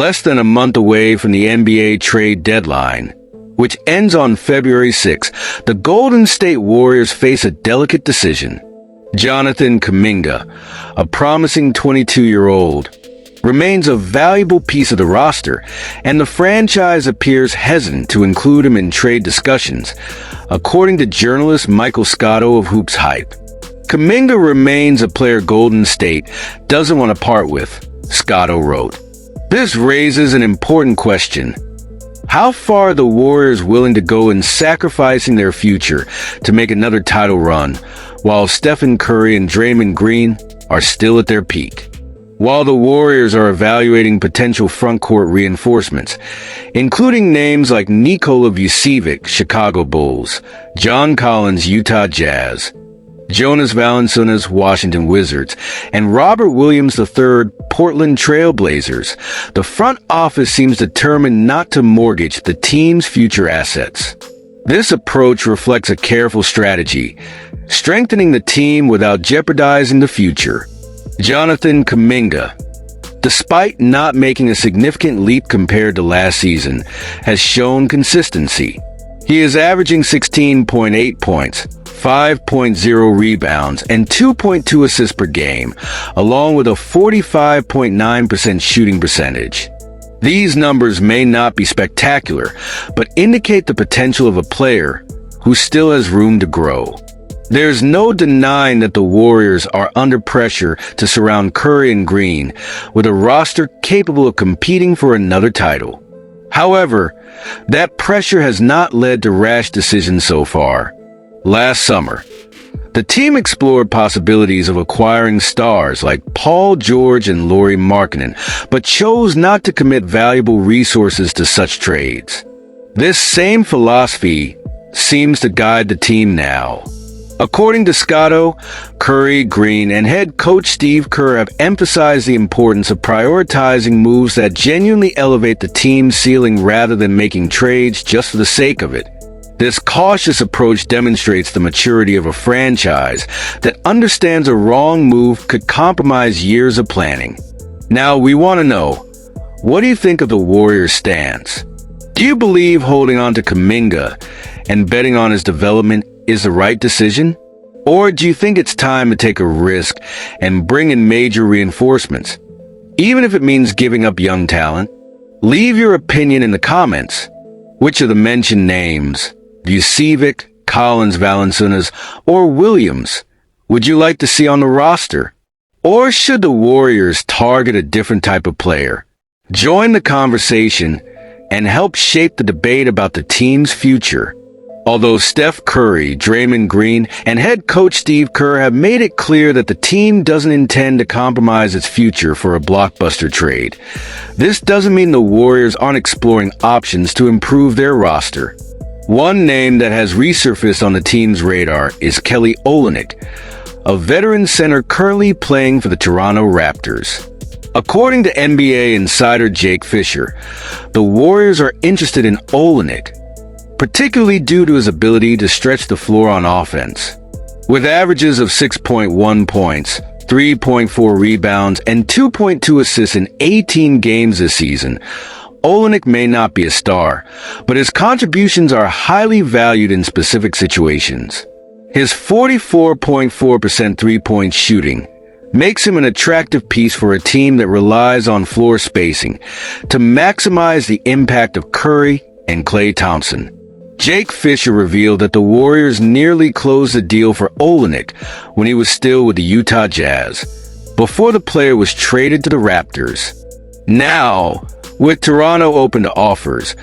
Less than a month away from the NBA trade deadline, which ends on February 6, the Golden State Warriors face a delicate decision. Jonathan Kuminga, a promising 22-year-old, remains a valuable piece of the roster, and the franchise appears hesitant to include him in trade discussions, according to journalist Michael Scotto of Hoops Hype. Kuminga remains a player Golden State doesn't want to part with, Scotto wrote. This raises an important question. How far are the Warriors willing to go in sacrificing their future to make another title run, while Stephen Curry and Draymond Green are still at their peak? While the Warriors are evaluating potential frontcourt reinforcements, including names like Nikola Vučević, Chicago Bulls, John Collins, Utah Jazz, Jonas Valanciunas, Washington Wizards, and Robert Williams III, Portland Trail Blazers, the front office seems determined not to mortgage the team's future assets. This approach reflects a careful strategy, strengthening the team without jeopardizing the future. Jonathan Kuminga, despite not making a significant leap compared to last season, has shown consistency. He is averaging 16.8 points, 5.0 rebounds, and 2.2 assists per game, along with a 45.9% shooting percentage. These numbers may not be spectacular, but indicate the potential of a player who still has room to grow. There's no denying that the Warriors are under pressure to surround Curry and Green with a roster capable of competing for another title. However, that pressure has not led to rash decisions so far. Last summer, the team explored possibilities of acquiring stars like Paul George and Lauri Markkanen, but chose not to commit valuable resources to such trades. This same philosophy seems to guide the team now. According to Scotto, Curry, Green, and head coach Steve Kerr have emphasized the importance of prioritizing moves that genuinely elevate the team's ceiling rather than making trades just for the sake of it. This cautious approach demonstrates the maturity of a franchise that understands a wrong move could compromise years of planning. Now, we want to know, what do you think of the Warriors' stance? Do you believe holding on to Kuminga and betting on his development is the right decision? Or do you think it's time to take a risk and bring in major reinforcements, even if it means giving up young talent? Leave your opinion in the comments. Which of the mentioned names, Vučević, Collins, Valanciunas, or Williams, would you like to see on the roster? Or should the Warriors target a different type of player? Join the conversation and help shape the debate about the team's future. Although Steph Curry, Draymond Green, and head coach Steve Kerr have made it clear that the team doesn't intend to compromise its future for a blockbuster trade, this doesn't mean the Warriors aren't exploring options to improve their roster. One name that has resurfaced on the team's radar is Kelly Olynyk, a veteran center currently playing for the Toronto Raptors. According to NBA insider Jake Fisher, the Warriors are interested in Olynyk, particularly due to his ability to stretch the floor on offense. With averages of 6.1 points, 3.4 rebounds, and 2.2 assists in 18 games this season, Olynyk may not be a star, but his contributions are highly valued in specific situations. His 44.4% three-point shooting makes him an attractive piece for a team that relies on floor spacing to maximize the impact of Curry and Klay Thompson. Jake Fisher revealed that the Warriors nearly closed the deal for Olynyk when he was still with the Utah Jazz, before the player was traded to the Raptors. Now, with Toronto open to offers,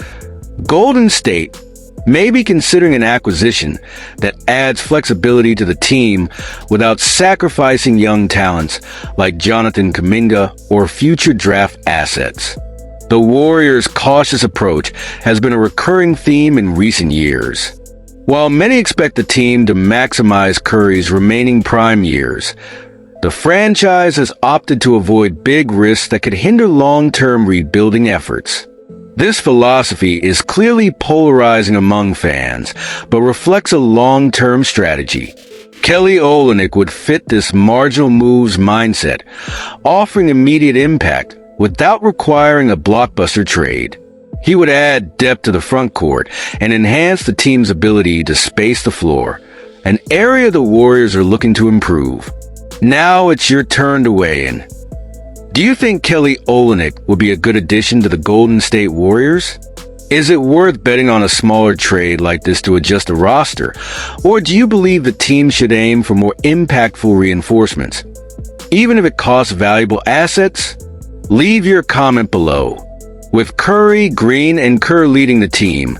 Golden State may be considering an acquisition that adds flexibility to the team without sacrificing young talents like Jonathan Kuminga or future draft assets. The Warriors' cautious approach has been a recurring theme in recent years. While many expect the team to maximize Curry's remaining prime years, the franchise has opted to avoid big risks that could hinder long-term rebuilding efforts. This philosophy is clearly polarizing among fans, but reflects a long-term strategy. Kelly Olynyk would fit this marginal moves mindset, offering immediate impact without requiring a blockbuster trade. He would add depth to the front court and enhance the team's ability to space the floor, an area the Warriors are looking to improve. Now it's your turn to weigh in. Do you think Kelly Olynyk will be a good addition to the Golden State Warriors? Is it worth betting on a smaller trade like this to adjust the roster? Or do you believe the team should aim for more impactful reinforcements, even if it costs valuable assets? Leave your comment below. With Curry, Green, and Kerr leading the team,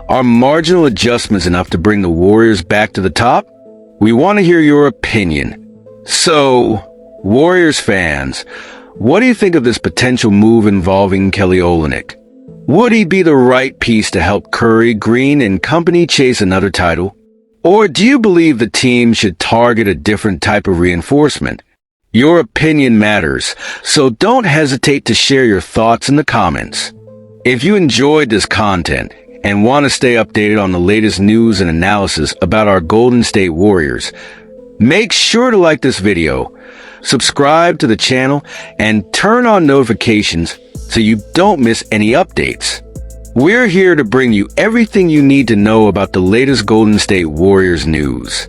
are marginal adjustments enough to bring the Warriors back to the top? We want to hear your opinion. So, Warriors fans, what do you think of this potential move involving Kelly Olynyk? Would he be the right piece to help Curry, Green, and company chase another title? Or do you believe the team should target a different type of reinforcement? Your opinion matters, so don't hesitate to share your thoughts in the comments. If you enjoyed this content and want to stay updated on the latest news and analysis about our Golden State Warriors, make sure to like this video, subscribe to the channel, and turn on notifications so you don't miss any updates. We're here to bring you everything you need to know about the latest Golden State Warriors news.